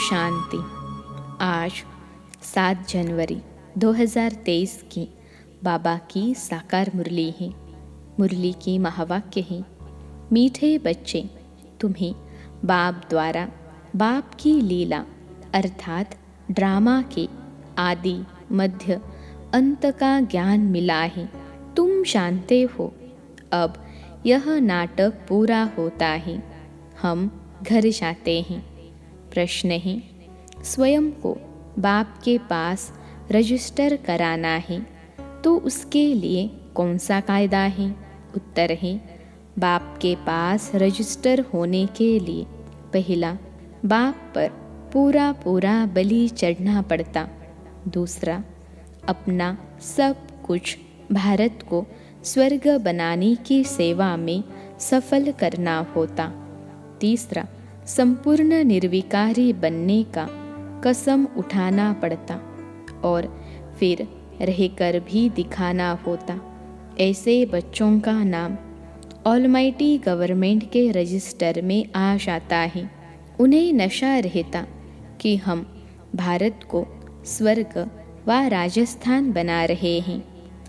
शांति। आज 7 जनवरी 2023 की बाबा की साकार मुरली है। मुरली की महावाक्य है, मीठे बच्चे, तुम्हें बाप द्वारा बाप की लीला अर्थात ड्रामा के आदि मध्य अंत का ज्ञान मिला है। तुम जानते हो अब यह नाटक पूरा होता है, हम घर जाते हैं। प्रश्न है, स्वयं को बाप के पास रजिस्टर कराना है तो उसके लिए कौन सा कायदा है? उत्तर है, बाप के पास रजिस्टर होने के लिए पहला बाप पर पूरा पूरा बलि चढ़ना पड़ता, दूसरा अपना सब कुछ भारत को स्वर्ग बनाने की सेवा में सफल करना होता, तीसरा संपूर्ण निर्विकारी बनने का कसम उठाना पड़ता और फिर रहकर भी दिखाना होता। ऐसे बच्चों का नाम ऑलमाइटी गवर्नमेंट के रजिस्टर में आ जाता है। उन्हें नशा रहता कि हम भारत को स्वर्ग व राजस्थान बना रहे हैं।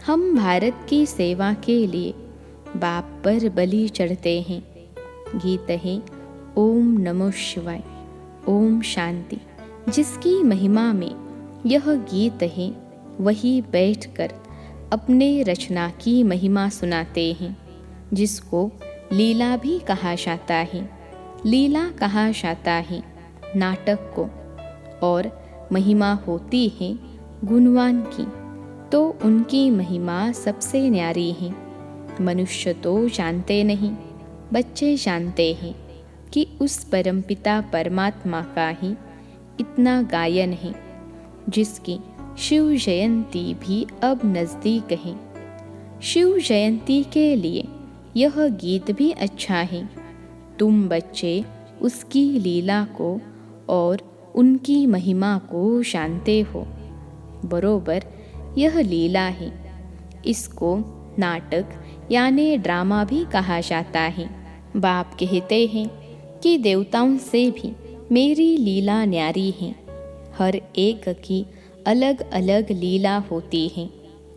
हम भारत की सेवा के लिए बाप पर बलि चढ़ते हैं। गीत है, ओम नमो शिवाय, ओम शांति। जिसकी महिमा में यह गीत है, वही बैठकर अपने रचना की महिमा सुनाते हैं, जिसको लीला भी कहा जाता है। लीला कहा जाता है नाटक को, और महिमा होती है गुणवान की, तो उनकी महिमा सबसे न्यारी है। मनुष्य तो जानते नहीं, बच्चे जानते हैं कि उस परमपिता परमात्मा का ही इतना गायन है, जिसकी शिव जयंती भी अब नज़दीक है। शिव जयंती के लिए यह गीत भी अच्छा है। तुम बच्चे उसकी लीला को और उनकी महिमा को जानते हो। बरोबर यह लीला है। इसको नाटक यानी ड्रामा भी कहा जाता है। बाप कहते हैं कि देवताओं से भी मेरी लीला न्यारी है। हर एक की अलग अलग लीला होती है।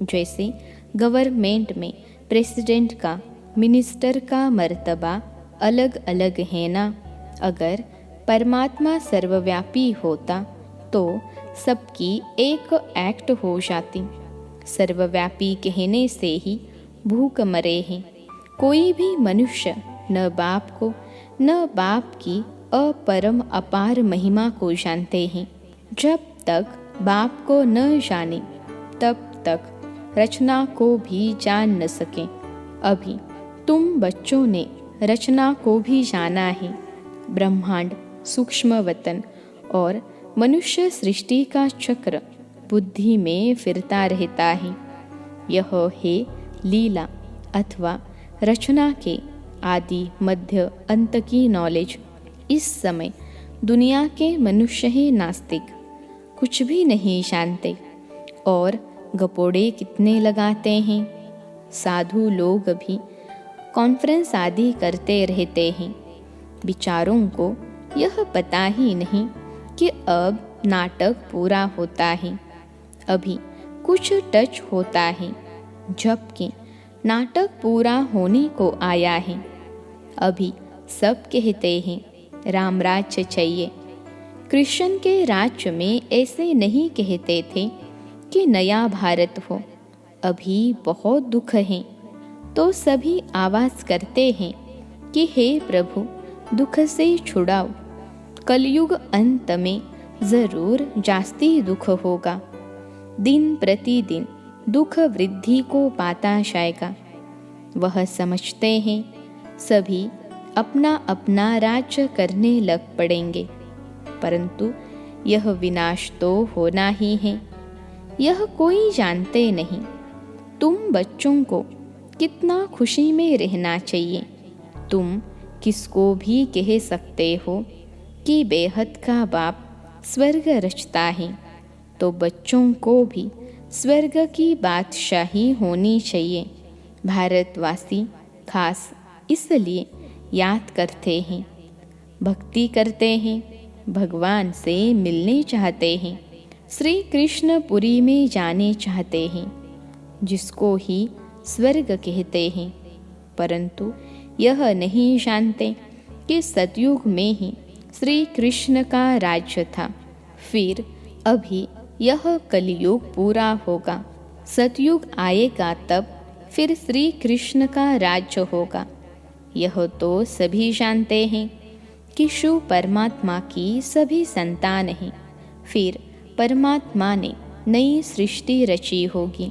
जैसे गवर्नमेंट में प्रेसिडेंट का, मिनिस्टर का मर्तबा अलग अलग है ना। अगर परमात्मा सर्वव्यापी होता तो सबकी एक एक्ट हो जाती। सर्वव्यापी कहने से ही भूख मरे हैं। कोई भी मनुष्य न बाप को न बाप की अपरम अपार महिमा को जानते हैं। जब तक बाप को न जाने तब तक रचना को भी जान न सके। अभी तुम बच्चों ने रचना को भी जाना है। ब्रह्मांड, सूक्ष्म वतन और मनुष्य सृष्टि का चक्र बुद्धि में फिरता रहता है। यह है लीला अथवा रचना के आदि मध्य अंत की नॉलेज। इस समय दुनिया के मनुष्य ही नास्तिक, कुछ भी नहीं जानते और गपोड़े कितने लगाते हैं। साधु लोग भी कॉन्फ्रेंस आदि करते रहते हैं। विचारों को यह पता ही नहीं कि अब नाटक पूरा होता है। अभी कुछ टच होता है, जबकि नाटक पूरा होने को आया है। अभी सब कहते हैं राम राज्य चाहिए। कृष्ण के राज्य में ऐसे नहीं कहते थे कि नया भारत हो। अभी बहुत दुख है, तो सभी आवाज़ करते हैं कि हे प्रभु, दुख से छुड़ाओ। कलयुग अंत में ज़रूर जास्ती दुख होगा। दिन प्रतिदिन दुख वृद्धि को पाता जाएगा। वह समझते हैं सभी अपना अपना राज्य करने लग पड़ेंगे, परंतु यह विनाश तो होना ही है। यह कोई जानते नहीं। तुम बच्चों को कितना खुशी में रहना चाहिए। तुम किसको भी कह सकते हो कि बेहद का बाप स्वर्ग रचता है, तो बच्चों को भी स्वर्ग की बादशाही होनी चाहिए। भारतवासी खास इसलिए याद करते हैं, भक्ति करते हैं, भगवान से मिलने चाहते हैं, श्री कृष्ण पुरी में जाने चाहते हैं, जिसको ही स्वर्ग कहते हैं। परंतु यह नहीं जानते कि सतयुग में ही श्री कृष्ण का राज्य था। फिर अभी यह कलयुग पूरा होगा, सतयुग आएगा, तब फिर श्री कृष्ण का राज्य होगा। यह तो सभी जानते हैं कि शिव परमात्मा की सभी संतान हैं। फिर परमात्मा ने नई सृष्टि रची होगी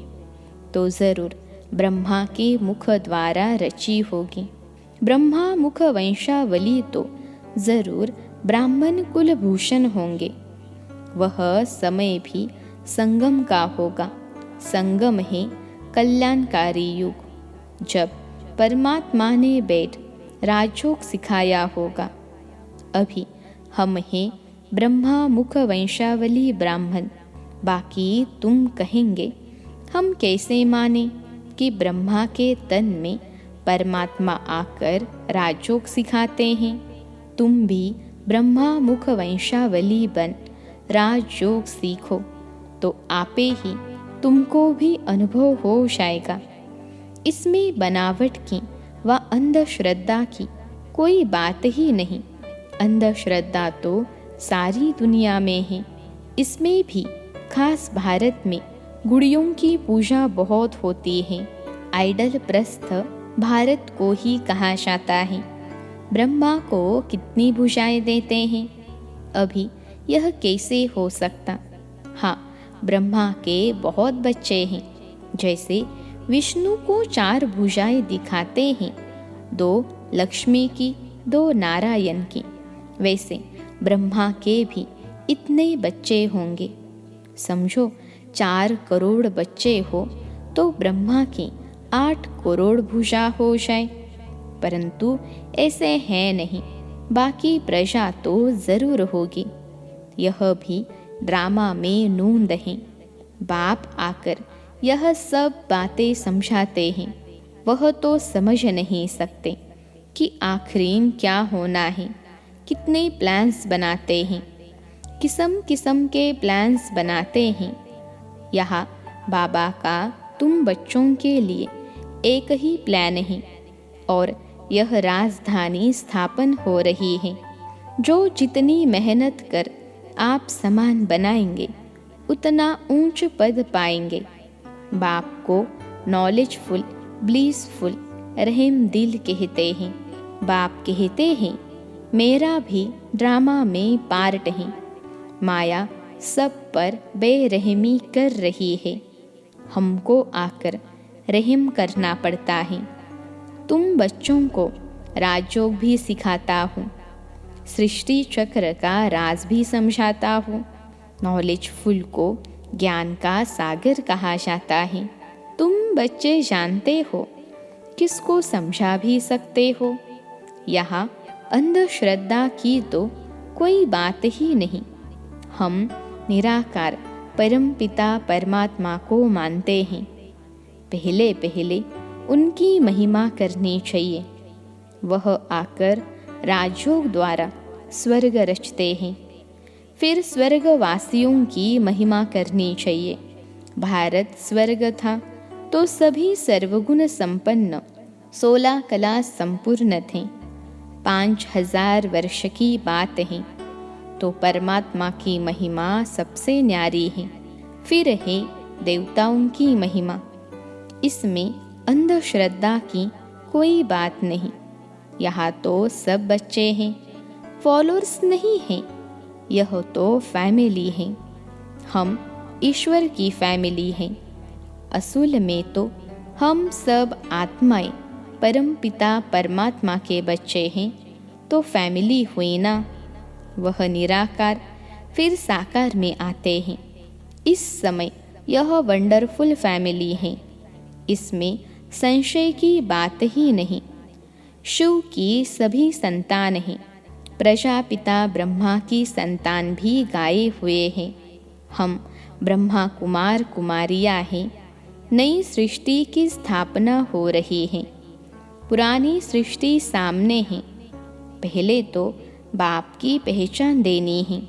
तो ज़रूर ब्रह्मा के मुख द्वारा रची होगी। ब्रह्मा मुख वंशावली तो ज़रूर ब्राह्मण कुलभूषण होंगे। वह समय भी संगम का होगा। संगम है कल्याणकारी युग, जब परमात्मा ने बैठ राजयोग सिखाया होगा। अभी हम हैं ब्रह्मा मुख वंशावली ब्राह्मण। बाकी तुम कहेंगे हम कैसे माने कि ब्रह्मा के तन में परमात्मा आकर राजयोग सिखाते हैं। तुम भी ब्रह्मा मुख वंशावली बन राजयोग सीखो तो आपे ही तुमको भी अनुभव हो जाएगा। इसमें बनावट की व अंधश्रद्धा की कोई बात ही नहीं। अंधश्रद्धा तो सारी दुनिया में है। इसमें भी खास भारत में गुड़ियों की पूजा बहुत होती है। आइडल प्रस्थ भारत को ही कहा जाता है। ब्रह्मा को कितनी भुजाएं देते हैं, अभी यह कैसे हो सकता। हाँ, ब्रह्मा के बहुत बच्चे हैं। जैसे विष्णु को 4 भुजाएं दिखाते हैं, 2 लक्ष्मी की, 2 नारायण की, वैसे ब्रह्मा के भी इतने बच्चे होंगे। समझो 4 करोड़ बच्चे हो तो ब्रह्मा की 8 करोड़ भुजा हो जाए। परंतु ऐसे है नहीं, बाकी प्रजा तो जरूर होगी। यह भी ड्रामा में नूंद है। बाप आकर यह सब बातें समझाते हैं। वह तो समझ नहीं सकते कि आखिर क्या होना है। कितने प्लान्स बनाते हैं, किस्म किस्म के प्लान्स बनाते हैं। यहाँ बाबा का तुम बच्चों के लिए एक ही प्लान है और यह राजधानी स्थापन हो रही है। जो जितनी मेहनत कर आप सामान बनाएंगे उतना ऊंच पद पाएंगे। बाप को नॉलेजफुल, ब्लिसफुल, रहम दिल कहते हैं। बाप कहते हैं मेरा भी ड्रामा में पार्ट है। माया सब पर बेरहमी कर रही है। हमको आकर रहम करना पड़ता है। तुम बच्चों को राजयोग भी सिखाता हूँ, सृष्टि चक्र का राज भी समझाता हूँ। नॉलेजफुल को ज्ञान का सागर कहा जाता है। तुम बच्चे जानते हो, किसको समझा भी सकते हो। यहाँ अंधश्रद्धा की तो कोई बात ही नहीं। हम निराकार परमपिता परमात्मा को मानते हैं। पहले पहले उनकी महिमा करनी चाहिए। वह आकर राजयोग द्वारा स्वर्ग रचते हैं। फिर स्वर्गवासियों की महिमा करनी चाहिए। भारत स्वर्ग था तो सभी सर्वगुण संपन्न 16 कला संपूर्ण थे। 5000 वर्ष की बात है तो परमात्मा की महिमा सबसे न्यारी है। फिर है देवताओं की महिमा। इसमें अंधश्रद्धा की कोई बात नहीं। यहाँ तो सब बच्चे हैं, फॉलोअर्स नहीं हैं। यह तो फैमिली है। हम ईश्वर की फैमिली हैं। असूल में तो हम सब आत्माएं परमपिता परमात्मा के बच्चे हैं तो फैमिली हुई ना। वह निराकार फिर साकार में आते हैं। इस समय यह वंडरफुल फैमिली है। इसमें संशय की बात ही नहीं। शिव की सभी संतान हैं। प्रजापिता ब्रह्मा की संतान भी गाए हुए हैं। हम ब्रह्मा कुमार कुमारियाँ हैं। नई सृष्टि की स्थापना हो रही है। पुरानी सृष्टि सामने है। पहले तो बाप की पहचान देनी है।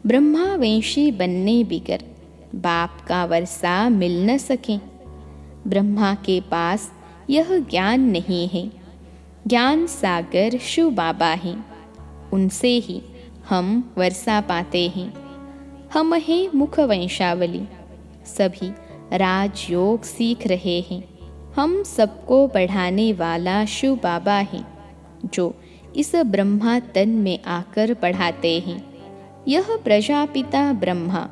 ब्रह्मावंशी बनने बिगर बाप का वर्षा मिल न सके। ब्रह्मा के पास यह ज्ञान नहीं है। ज्ञान सागर शिव बाबा हैं, उनसे ही हम वर्षा पाते हैं। हम हैं मुख वंशावली, सभी राजयोग सीख रहे हैं। हम सबको पढ़ाने वाला शिव बाबा हैं, जो इस ब्रह्मा तन में आकर पढ़ाते हैं। यह प्रजापिता ब्रह्मा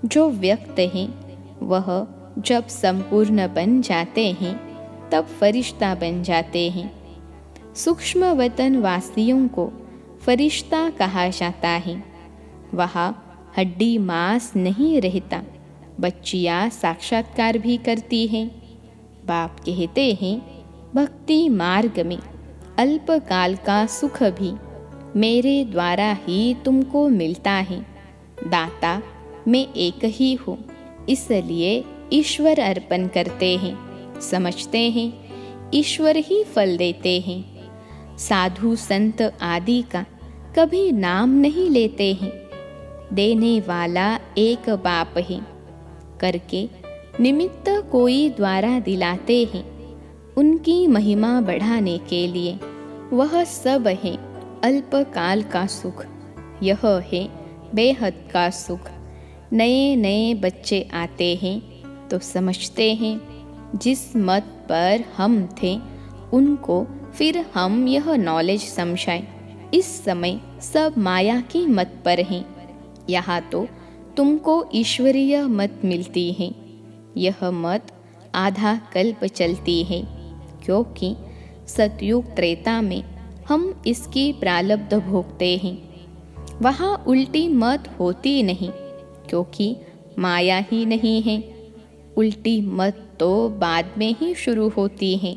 जो व्यक्त हैं, वह जब संपूर्ण बन जाते हैं तब फरिश्ता बन जाते हैं। सूक्ष्म वतन वासियों को फरिश्ता कहा जाता है। वहाँ हड्डी मांस नहीं रहता। बच्चियाँ साक्षात्कार भी करती हैं। बाप कहते हैं, भक्ति मार्ग में अल्पकाल का सुख भी मेरे द्वारा ही तुमको मिलता है। दाता मैं एक ही हूँ, इसलिए ईश्वर अर्पण करते हैं। समझते हैं ईश्वर ही फल देते हैं। साधु संत आदि का कभी नाम नहीं लेते हैं। देने वाला एक बाप है, करके निमित्त कोई द्वारा दिलाते हैं। उनकी महिमा बढ़ाने के लिए वह सब है अल्पकाल का सुख। यह है बेहद का सुख। नए नए बच्चे आते हैं तो समझते हैं जिस मत पर हम थे उनको फिर हम यह नॉलेज समझाएं। इस समय सब माया की मत पर हैं। यहाँ तो तुमको ईश्वरीय मत मिलती है। यह मत आधा कल्प चलती है, क्योंकि सतयुग त्रेता में हम इसकी प्रारब्ध भोगते हैं। वहाँ उल्टी मत होती नहीं, क्योंकि माया ही नहीं है। उल्टी मत तो बाद में ही शुरू होती है।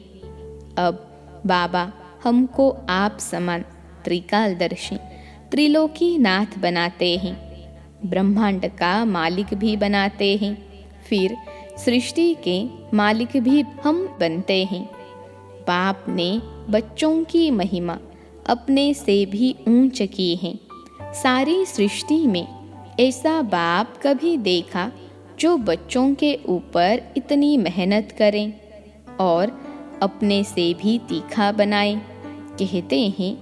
अब बाबा हमको आप समान त्रिकालदर्शी त्रिलोकी नाथ बनाते हैं। ब्रह्मांड का मालिक भी बनाते हैं। फिर सृष्टि के मालिक भी हम बनते हैं। बाप ने बच्चों की महिमा अपने से भी ऊंच की है। सारी सृष्टि में ऐसा बाप कभी देखा जो बच्चों के ऊपर इतनी मेहनत करें और अपने से भी तीखा बनाए। कहते हैं,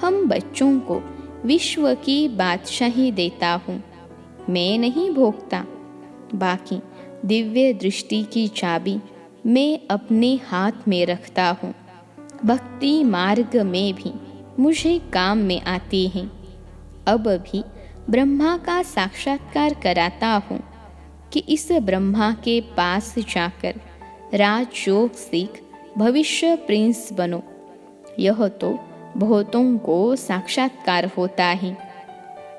हम बच्चों को विश्व की बादशाही देता हूँ, मैं नहीं भोगता। बाकी दिव्य दृष्टि की चाबी मैं अपने हाथ में रखता हूँ। भक्ति मार्ग में भी मुझे काम में आती हैं। अब भी ब्रह्मा का साक्षात्कार कराता हूँ कि इस ब्रह्मा के पास जाकर राजयोग सीख भविष्य प्रिंस बनो। यह तो बहुतों को साक्षात्कार होता है।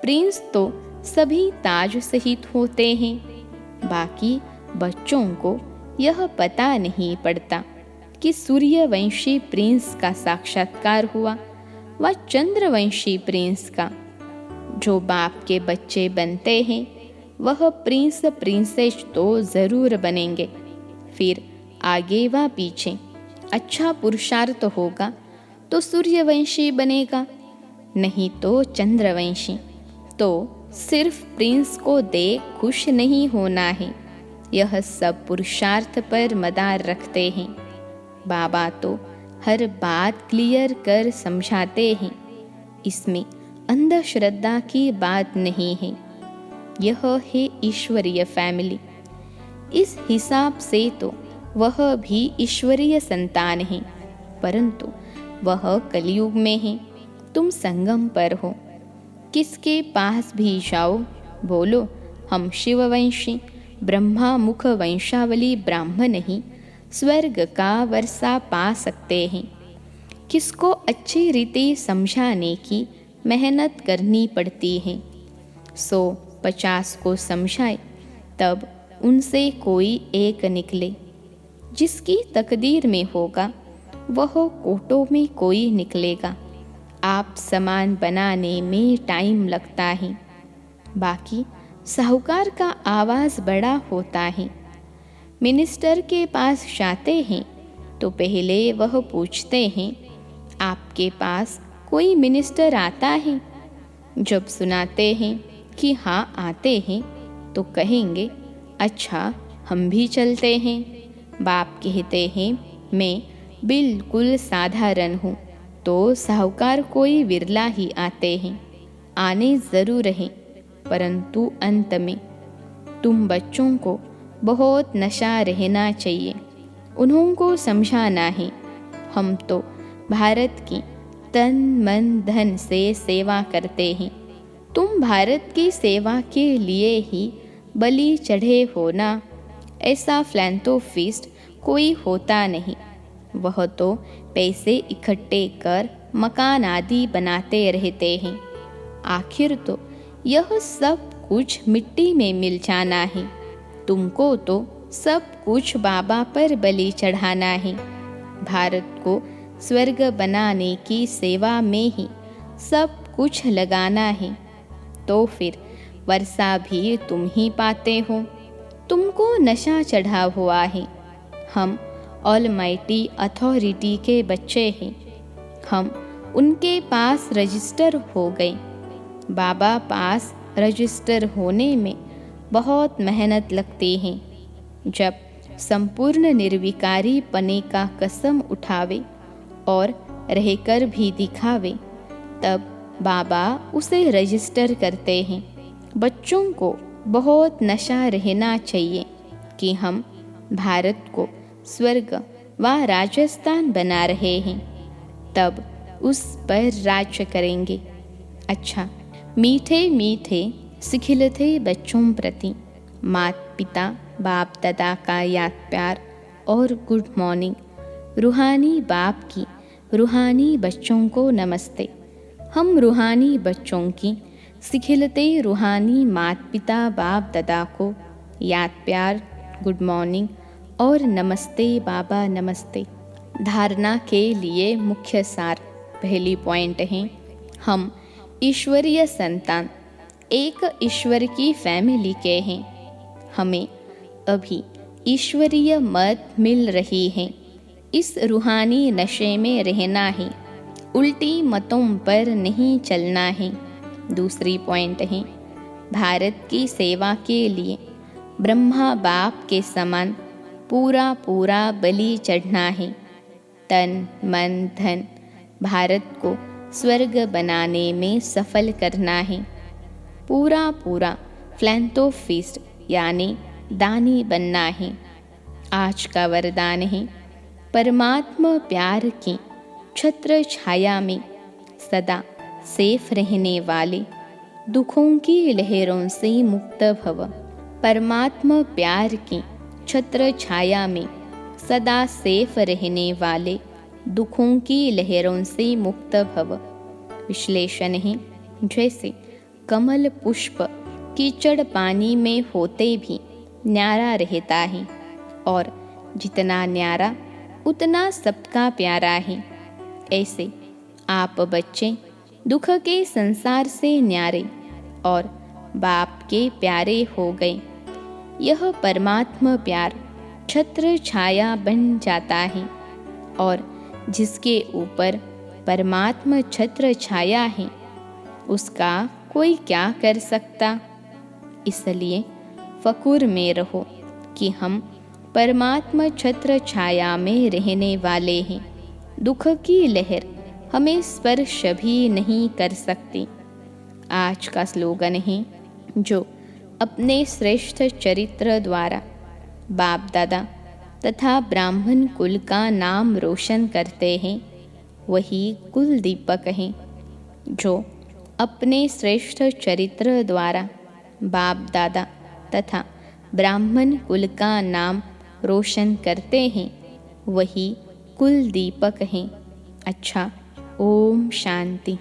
प्रिंस तो सभी ताज सहित होते हैं। बाकी बच्चों को यह पता नहीं पड़ता कि सूर्यवंशी प्रिंस का साक्षात्कार हुआ व चंद्रवंशी प्रिंस का। जो बाप के बच्चे बनते हैं वह प्रिंस प्रिंसेस तो ज़रूर बनेंगे। फिर आगे व पीछे अच्छा पुरुषार्थ होगा तो सूर्यवंशी बनेगा, नहीं तो चंद्रवंशी। तो सिर्फ प्रिंस को देख खुश नहीं होना है। यह सब पुरुषार्थ पर मदार रखते हैं। बाबा तो हर बात क्लियर कर समझाते हैं। इसमें अंधश्रद्धा की बात नहीं है। यह है ईश्वरीय फैमिली। इस हिसाब से तो वह भी ईश्वरीय संतान है, परंतु वह कलयुग में है। तुम संगम पर हो। किसके पास भी जाओ, बोलो हम शिववंशी ब्रह्मा मुख वंशावली ब्राह्मण ही स्वर्ग का वर्षा पा सकते हैं। किसको अच्छी रीति समझाने की मेहनत करनी पड़ती है। 100-50 को समझाए तब उनसे कोई एक निकले। जिसकी तकदीर में होगा वह कोटों में कोई निकलेगा। आप सामान बनाने में टाइम लगता है। बाकी साहूकार का आवाज़ बड़ा होता है। मिनिस्टर के पास जाते हैं तो पहले वह पूछते हैं, आपके पास कोई मिनिस्टर आता है? जब सुनाते हैं कि हाँ आते हैं तो कहेंगे अच्छा हम भी चलते हैं। बाप कहते हैं मैं बिल्कुल साधारण हूँ तो साहूकार कोई विरला ही आते हैं। आने ज़रूर हैं परंतु अंत में तुम बच्चों को बहुत नशा रहना चाहिए, उन्हों को समझाना है। हम तो भारत की तन मन धन से सेवा करते हैं, तुम भारत की सेवा के लिए ही बलि चढ़े हो ना। ऐसा फिलैंथ्रोपिस्ट कोई होता नहीं, वह तो पैसे इकट्ठे कर मकान आदि बनाते रहते हैं। आखिर तो यह सब कुछ मिट्टी में मिल जाना है। तुमको तो सब कुछ बाबा पर बलि चढ़ाना है। भारत को स्वर्ग बनाने की सेवा में ही सब कुछ लगाना है। तो फिर वर्षा भी तुम ही पाते हो, तुमको नशा चढ़ा हुआ है। हम ऑलमाइटी अथॉरिटी के बच्चे हैं, हम उनके पास रजिस्टर हो गए। बाबा पास रजिस्टर होने में बहुत मेहनत लगती है। जब संपूर्ण निर्विकारी पने का कसम उठावे और रहकर भी दिखावे तब बाबा उसे रजिस्टर करते हैं। बच्चों को बहुत नशा रहना चाहिए कि हम भारत को स्वर्ग व राजस्थान बना रहे हैं, तब उस पर राज्य करेंगे। अच्छा, मीठे मीठे सिखिलते बच्चों प्रति माता पिता बाप दादा का याद प्यार और गुड मॉर्निंग। रूहानी बाप की रूहानी बच्चों को नमस्ते। हम रूहानी बच्चों की सिखिलते रूहानी माता पिता बाप दादा को याद प्यार, गुड मॉर्निंग और नमस्ते बाबा नमस्ते। धारणा के लिए मुख्य सार। पहली पॉइंट है, हम ईश्वरीय संतान एक ईश्वर की फैमिली के हैं। हमें अभी ईश्वरीय मत मिल रही है। इस रूहानी नशे में रहना है, उल्टी मतों पर नहीं चलना है। दूसरी पॉइंट है, भारत की सेवा के लिए ब्रह्मा बाप के समान पूरा पूरा बलि चढ़ना है। तन मन धन भारत को स्वर्ग बनाने में सफल करना है। पूरा पूरा फिलैंथ्रोपिस्ट यानी दानी बनना है। आज का वरदान है, परमात्मा प्यार की छत्र छाया में सदा सेफ रहने वाले, दुखों की लहरों से मुक्त भव। परमात्मा प्यार की छत्र छाया में सदा सेफ रहने वाले, दुखों की लहरों से मुक्त भव। विश्लेषण है, जैसे कमल पुष्प कीचड़ पानी में होते भी न्यारा रहता है और जितना न्यारा उतना सबका प्यारा है, ऐसे आप बच्चे दुख के संसार से न्यारे और बाप के प्यारे हो गए। यह परमात्मा प्यार छत्र छाया बन जाता है और जिसके ऊपर परमात्मा छत्र छाया है उसका कोई क्या कर सकता। इसलिए फकुर में रहो कि हम परमात्मा छत्र छाया में रहने वाले हैं। दुख की लहर हमें स्पर्श भी नहीं कर सकती। आज का स्लोगन है, जो अपने श्रेष्ठ चरित्र द्वारा बाप दादा तथा ब्राह्मण कुल का नाम रोशन करते हैं वही कुल दीपक हैं। जो अपने श्रेष्ठ चरित्र द्वारा बाप दादा तथा ब्राह्मण कुल का नाम रोशन करते हैं वही कुल दीपक हैं। अच्छा, ओम शांति।